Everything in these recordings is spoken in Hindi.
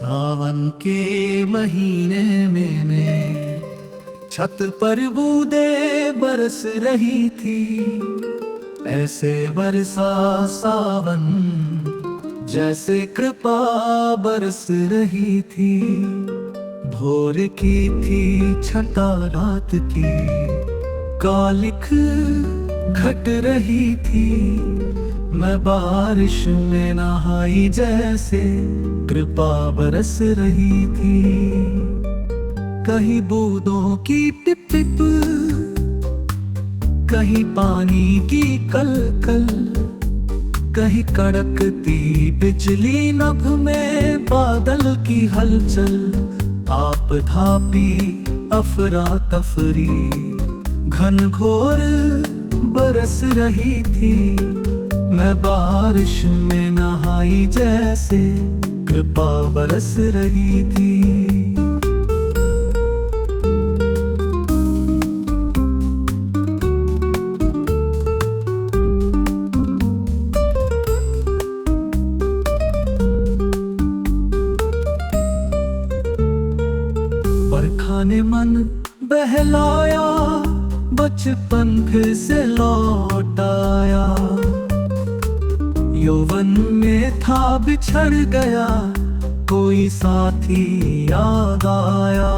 सावन के महीने में मैं छत पर बूंदे बरस रही थी। ऐसे बरसा सावन जैसे कृपा बरस रही थी। भोर की थी छटा रात की, कालिख घट रही थी। मैं बारिश में नहाई जैसे कृपा बरस रही थी। कहीं बूंदों की टिप टिप, कहीं पानी की कल कल, कहीं कड़कती बिजली नभ में बादल की हलचल। आप धापी अफरा तफरी घनघोर बरस रही थी। मैं बारिश में नहाई जैसे कृपा बरस रही थी। बरखा ने मन बहलाया, बचपन फिर से लौट आया। यौवन में था बिछड़ गया, कोई साथी याद आया।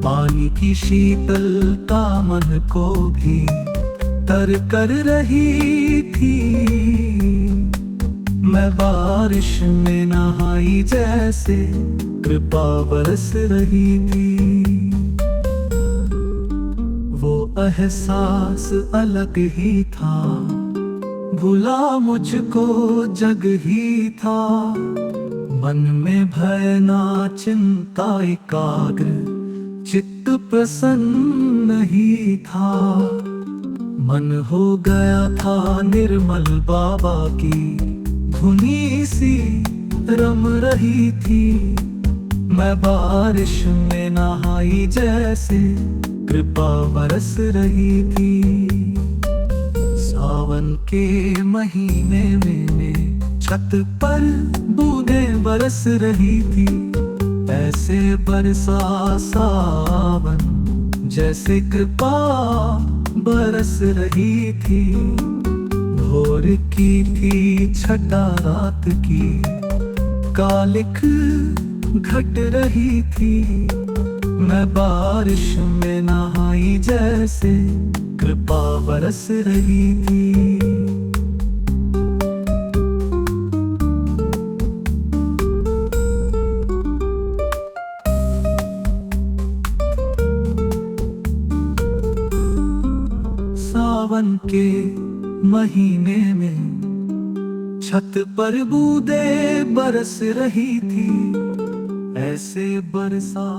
पानी की शीतलता मन को भी तर कर रही थी। मैं बारिश में नहाई जैसे कृपा बरस रही थी। वो एहसास अलग ही था, भुला मुझको जग ही था। मन में भय ना चिंता एकाग्र, चित्त प्रसन्न ही था। मन हो गया था निर्मल, बाबा की धुनी सी रम रही थी। मैं बारिश में नहाई जैसे कृपा बरस रही थी। सावन के महीने में मैं छत पर बूंदें बरस रही थी। ऐसे बरसा सावन जैसे कृपा बरस रही थी। भोर की थी छटा रात की, कालिख घट रही थी। मैं बारिश में नहाई जैसे कृपा बरस रही थी। सावन के महीने में छत पर बूंदे बरस रही थी। ऐसे बरसा